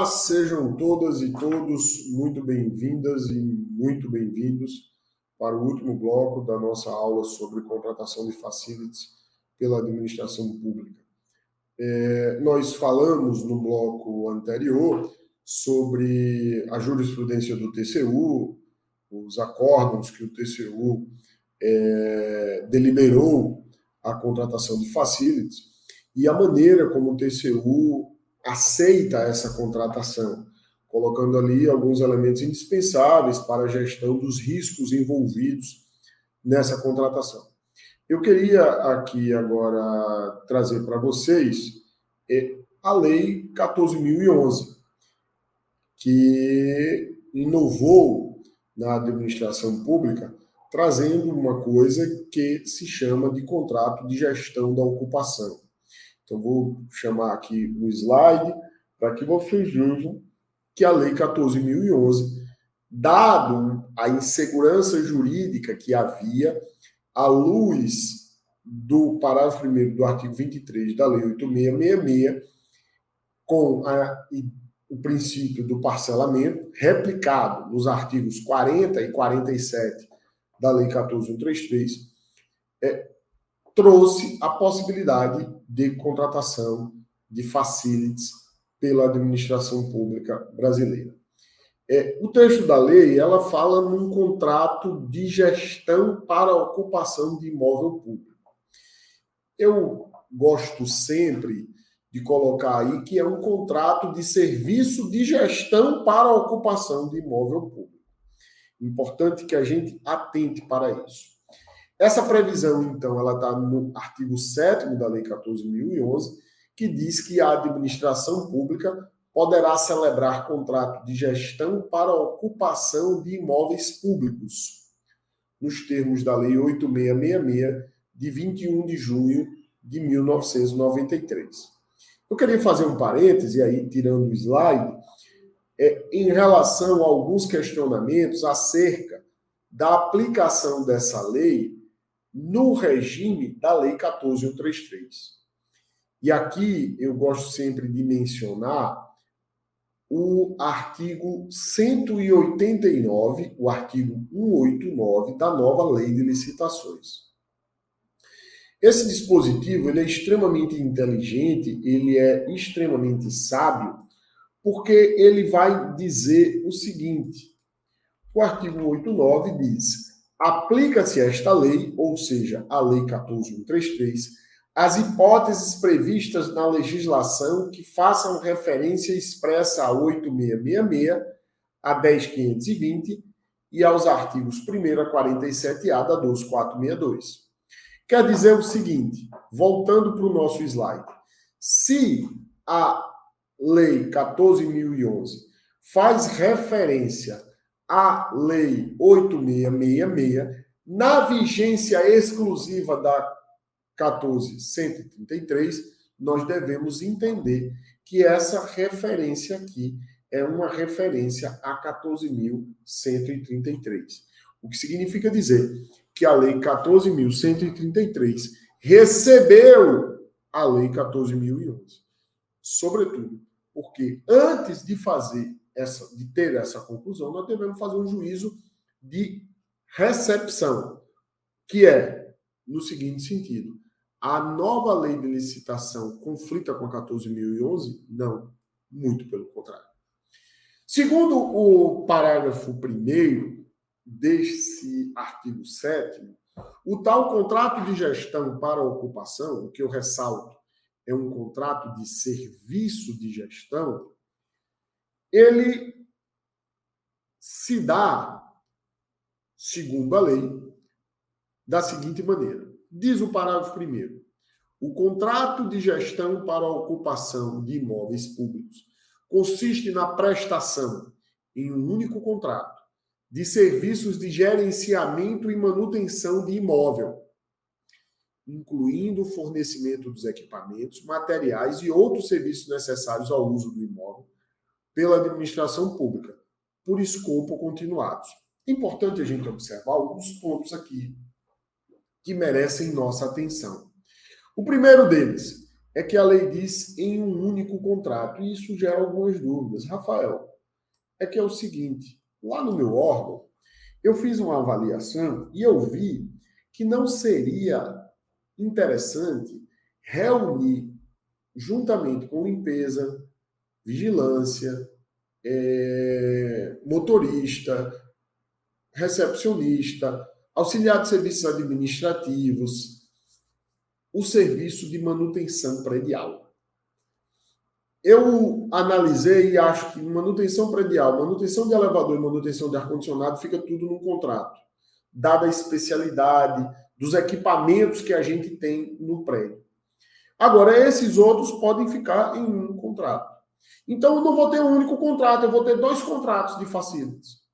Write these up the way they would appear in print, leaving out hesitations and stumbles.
sejam todas e todos muito bem-vindas e muito bem-vindos para o último bloco da nossa aula sobre contratação de facilities pela administração pública. Nós falamos no bloco anterior sobre a jurisprudência do TCU, os acórdãos que o TCU deliberou a contratação de facilities e a maneira como o TCU aceita essa contratação, colocando ali alguns elementos indispensáveis para a gestão dos riscos envolvidos nessa contratação. Eu queria aqui agora trazer para vocês a Lei 14.011, que inovou na administração pública, trazendo uma coisa que se chama de contrato de gestão da ocupação. Então, vou chamar aqui o slide para que vocês vejam que a Lei 14.011, dado a insegurança jurídica que havia, à luz do parágrafo 1º do artigo 23 da Lei 8.666, com o princípio do parcelamento, replicado nos artigos 40 e 47 da Lei 14.133, trouxe a possibilidade de contratação de facilities pela administração pública brasileira. O texto da lei, ela fala num contrato de gestão para a ocupação de imóvel público. Eu gosto sempre de colocar aí que é um contrato de serviço de gestão para a ocupação de imóvel público. Importante que a gente atente para isso. Essa previsão, então, ela está no artigo 7º da Lei 14.011, que diz que a administração pública poderá celebrar contrato de gestão para a ocupação de imóveis públicos, nos termos da Lei 8.666, de 21 de junho de 1993. Eu queria fazer um parêntese, aí tirando o slide, em relação a alguns questionamentos acerca da aplicação dessa lei no regime da Lei 14.133. E aqui eu gosto sempre de mencionar o artigo 189, o artigo 189 da nova Lei de Licitações. Esse dispositivo ele é extremamente inteligente, ele é extremamente sábio, porque ele vai dizer o seguinte: o artigo 189 diz: aplica-se esta lei, ou seja, a Lei 14.133, as hipóteses previstas na legislação que façam referência expressa a 8.666, a 10.520 e aos artigos 1º a 47A da 12.462. Quer dizer o seguinte, voltando para o nosso slide, se a Lei 14.011 faz referência à Lei 8.666, na vigência exclusiva da 14.133, nós devemos entender que essa referência aqui é uma referência a 14.133. O que significa dizer que a Lei 14.133 recebeu a Lei 14.011. Sobretudo, porque antes de ter essa conclusão, nós devemos fazer um juízo de recepção, que é no seguinte sentido: a nova lei de licitação conflita com a 14.011? Não, muito pelo contrário. Segundo o parágrafo 1º desse artigo 7º, o tal contrato de gestão para a ocupação, o que eu ressalto, é um contrato de serviço de gestão, ele se dá, segundo a lei, da seguinte maneira. Diz o parágrafo 1º: o contrato de gestão para a ocupação de imóveis públicos consiste na prestação, em um único contrato, de serviços de gerenciamento e manutenção de imóvel, incluindo o fornecimento dos equipamentos, materiais e outros serviços necessários ao uso do imóvel pela administração pública, por escopo continuados. É importante a gente observar alguns pontos aqui que merecem nossa atenção. O primeiro deles é que a lei diz em um único contrato, e isso gera algumas dúvidas. Rafael, é que é o seguinte, lá no meu órgão, eu fiz uma avaliação e eu vi que não seria interessante reunir, juntamente com limpeza, vigilância, motorista, recepcionista, auxiliar de serviços administrativos, o serviço de manutenção predial. Eu analisei e acho que manutenção predial, manutenção de elevador e manutenção de ar-condicionado fica tudo num contrato, dada a especialidade dos equipamentos que a gente tem no prédio. Agora, esses outros podem ficar em um contrato. Então, eu não vou ter um único contrato, eu vou ter 2 contratos de facilities.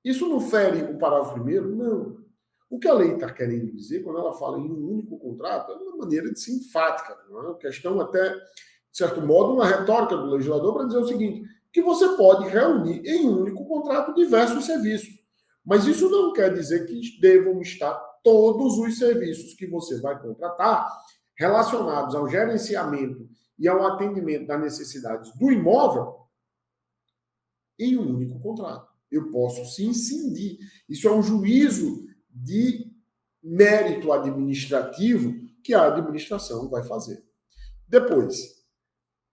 Isso não fere o parágrafo 1º? Não. O que a lei está querendo dizer, quando ela fala em um único contrato, é uma maneira de ser enfática, não é uma questão até, de certo modo, uma retórica do legislador para dizer o seguinte, que você pode reunir em um único contrato diversos serviços. Mas isso não quer dizer que devam estar todos os serviços que você vai contratar relacionados ao gerenciamento e ao atendimento das necessidades do imóvel em um único contrato. Eu posso sim cindir. Isso é um juízo de mérito administrativo que a administração vai fazer. Depois,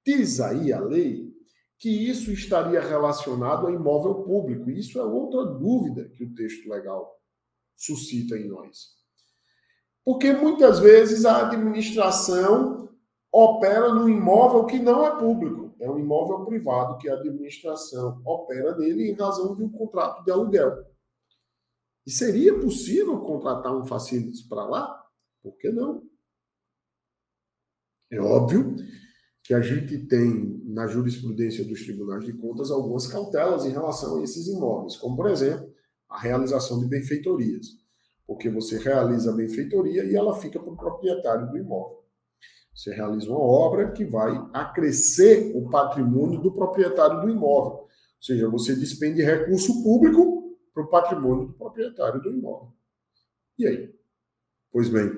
diz aí a lei que isso estaria relacionado a imóvel público. Isso é outra dúvida que o texto legal suscita em nós. Porque muitas vezes a administração opera num imóvel que não é público. É um imóvel privado que a administração opera nele em razão de um contrato de aluguel. E seria possível contratar um facilities para lá? Por que não? É óbvio que a gente tem na jurisprudência dos tribunais de contas algumas cautelas em relação a esses imóveis, como, por exemplo, a realização de benfeitorias. Porque você realiza a benfeitoria e ela fica para o proprietário do imóvel. Você realiza uma obra que vai acrescer o patrimônio do proprietário do imóvel. Ou seja, você despende recurso público para o patrimônio do proprietário do imóvel. E aí? Pois bem,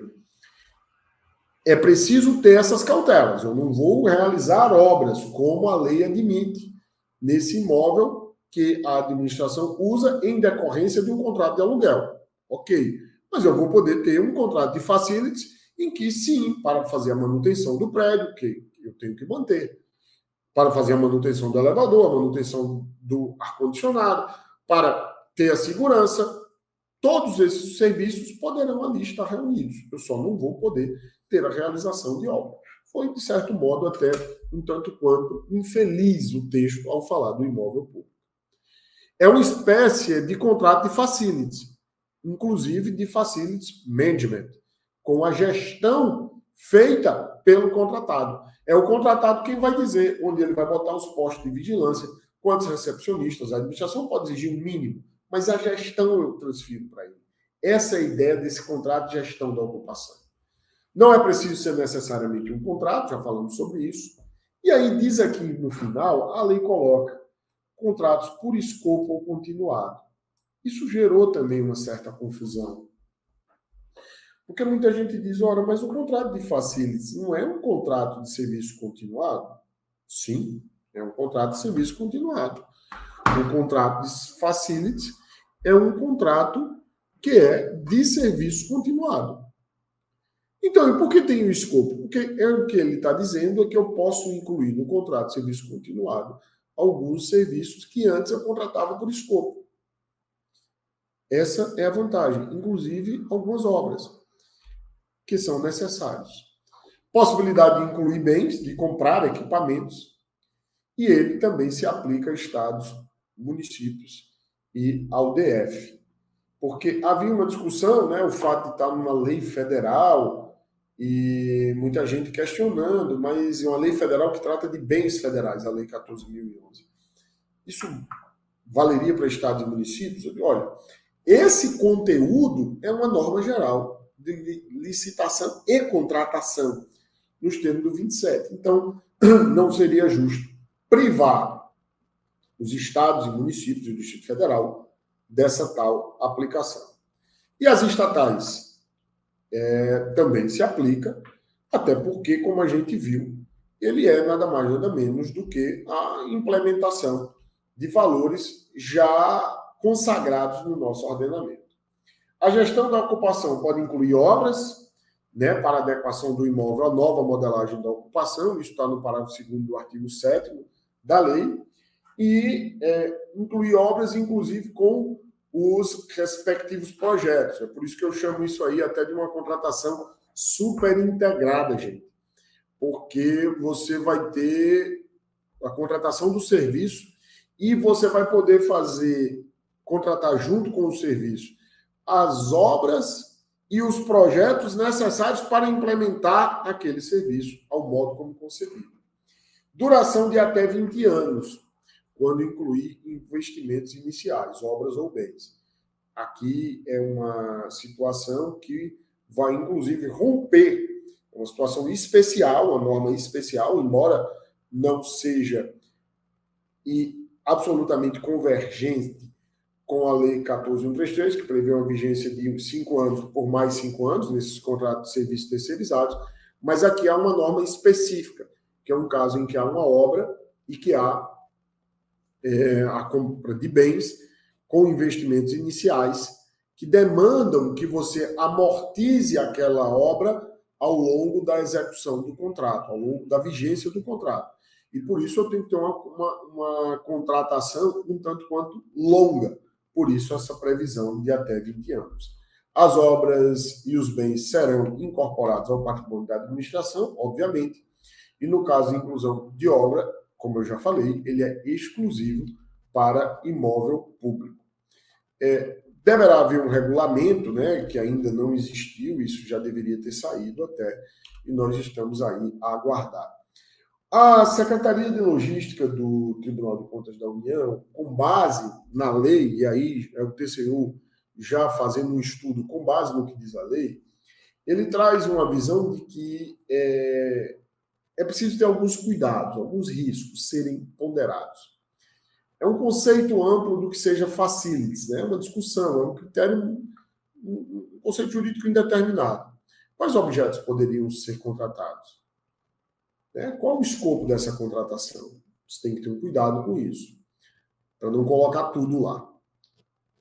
é preciso ter essas cautelas. Eu não vou realizar obras como a lei admite nesse imóvel que a administração usa em decorrência de um contrato de aluguel. Ok, mas eu vou poder ter um contrato de facilities em que, sim, para fazer a manutenção do prédio, que eu tenho que manter, para fazer a manutenção do elevador, a manutenção do ar-condicionado, para ter a segurança, todos esses serviços poderão ali estar reunidos. Eu só não vou poder ter a realização de obra. Foi, de certo modo, até um tanto quanto infeliz o texto ao falar do imóvel público. É uma espécie de contrato de facilities, inclusive de facilities management, com a gestão feita pelo contratado. É o contratado quem vai dizer onde ele vai botar os postos de vigilância, quantos recepcionistas. A administração pode exigir um mínimo, mas a gestão eu transfiro para ele. Essa é a ideia desse contrato de gestão da ocupação. Não é preciso ser necessariamente um contrato, já falamos sobre isso. E aí diz aqui no final, a lei coloca contratos por escopo ou continuado. Isso gerou também uma certa confusão. Porque muita gente diz, ora, mas o contrato de facilities não é um contrato de serviço continuado? Sim, é um contrato de serviço continuado. O contrato de facilities é um contrato que é de serviço continuado. Então, e por que tem o escopo? Porque o que ele está dizendo é que eu posso incluir no contrato de serviço continuado alguns serviços que antes eu contratava por escopo. Essa é a vantagem. Inclusive, algumas obras que são necessários. Possibilidade de incluir bens, de comprar equipamentos, e ele também se aplica a estados, municípios e ao DF. Porque havia uma discussão, né, o fato de estar numa lei federal e muita gente questionando, mas é uma lei federal que trata de bens federais, a Lei 14.011. Isso valeria para estados e municípios? Eu digo, olha, esse conteúdo é uma norma geral de licitação e contratação, nos termos do 27. Então, não seria justo privar os estados e municípios e o Distrito Federal dessa tal aplicação. E as estatais também se aplica, Até porque, como a gente viu, ele é nada mais nada menos do que a implementação de valores já consagrados no nosso ordenamento. A gestão da ocupação pode incluir obras, né, para adequação do imóvel à nova modelagem da ocupação, isso está no parágrafo 2º do artigo 7º da lei, e incluir obras, inclusive, com os respectivos projetos. É por isso que eu chamo isso aí até de uma contratação super integrada, gente. Porque você vai ter a contratação do serviço e você vai poder contratar junto com o serviço as obras e os projetos necessários para implementar aquele serviço ao modo como concebido. Duração de até 20 anos, quando incluir investimentos iniciais, obras ou bens. Aqui é uma situação que vai, inclusive, romper uma situação especial, uma norma especial, embora não seja absolutamente convergente com a Lei 14.133, que prevê uma vigência de 5 anos por mais 5 anos, nesses contratos de serviços terceirizados, mas aqui há uma norma específica, que é um caso em que há uma obra e que há a compra de bens com investimentos iniciais que demandam que você amortize aquela obra ao longo da execução do contrato, ao longo da vigência do contrato. E por isso eu tenho que ter uma contratação um tanto quanto longa. Por isso essa previsão de até 20 anos. As obras e os bens serão incorporados ao patrimônio da administração, obviamente, e no caso de inclusão de obra, como eu já falei, ele é exclusivo para imóvel público. Deverá haver um regulamento, né, que ainda não existiu, isso já deveria ter saído até, e nós estamos aí a aguardar. A Secretaria de Logística do Tribunal de Contas da União, com base na lei, e aí é o TCU já fazendo um estudo com base no que diz a lei, ele traz uma visão de que é preciso ter alguns cuidados, alguns riscos serem ponderados. É um conceito amplo do que seja facilities, né? É uma discussão, é um critério, um conceito jurídico indeterminado. Quais objetos poderiam ser contratados? Qual o escopo dessa contratação? Você tem que ter um cuidado com isso, para não colocar tudo lá.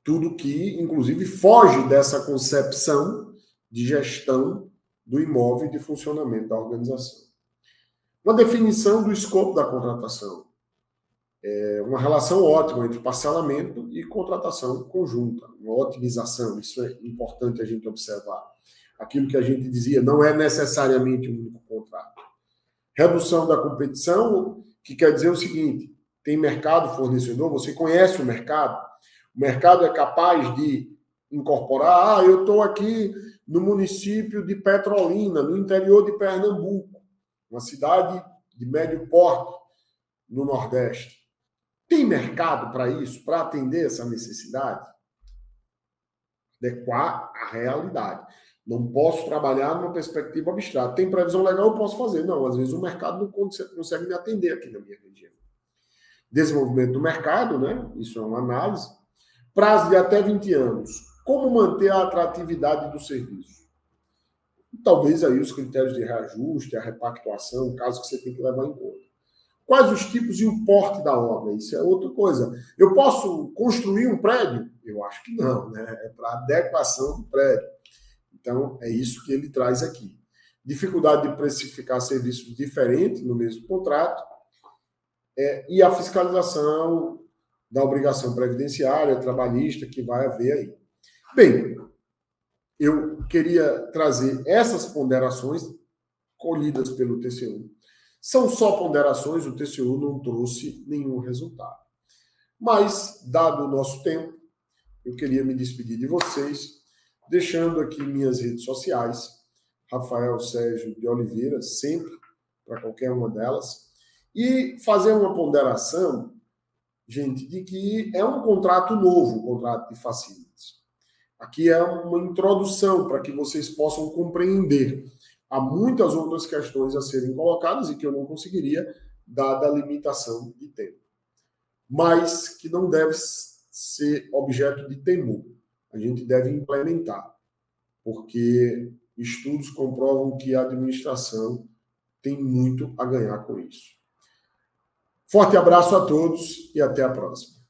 Tudo que, inclusive, foge dessa concepção de gestão do imóvel e de funcionamento da organização. Uma definição do escopo da contratação. Uma relação ótima entre parcelamento e contratação conjunta, uma otimização, isso é importante a gente observar. Aquilo que a gente dizia, não é necessariamente um único contrato. Redução da competição, que quer dizer o seguinte, tem mercado fornecedor, você conhece o mercado é capaz de incorporar, eu estou aqui no município de Petrolina, no interior de Pernambuco, uma cidade de médio porte no Nordeste. Tem mercado para isso, para atender essa necessidade? Adequar à realidade. Não posso trabalhar numa perspectiva abstrata. Tem previsão legal, eu posso fazer. Não, às vezes o mercado não consegue me atender aqui na minha região. Desenvolvimento do mercado, né? Isso é uma análise. Prazo de até 20 anos. Como manter a atratividade do serviço? Talvez aí os critérios de reajuste, a repactuação, caso que você tenha que levar em conta. Quais os tipos e o porte da obra? Isso é outra coisa. Eu posso construir um prédio? Eu acho que não, né? É para adequação do prédio. Então, é isso que ele traz aqui. Dificuldade de precificar serviços diferentes no mesmo contrato e a fiscalização da obrigação previdenciária, trabalhista, que vai haver aí. Bem, eu queria trazer essas ponderações colhidas pelo TCU. São só ponderações, o TCU não trouxe nenhum resultado. Mas, dado o nosso tempo, eu queria me despedir de vocês, deixando aqui minhas redes sociais, Rafael Sérgio de Oliveira, sempre, para qualquer uma delas, e fazer uma ponderação, gente, de que é um contrato novo, um contrato de facilities. Aqui é uma introdução para que vocês possam compreender. Há muitas outras questões a serem colocadas e que eu não conseguiria, dada a limitação de tempo. Mas que não deve ser objeto de temor. A gente deve implementar, porque estudos comprovam que a administração tem muito a ganhar com isso. Forte abraço a todos e até a próxima.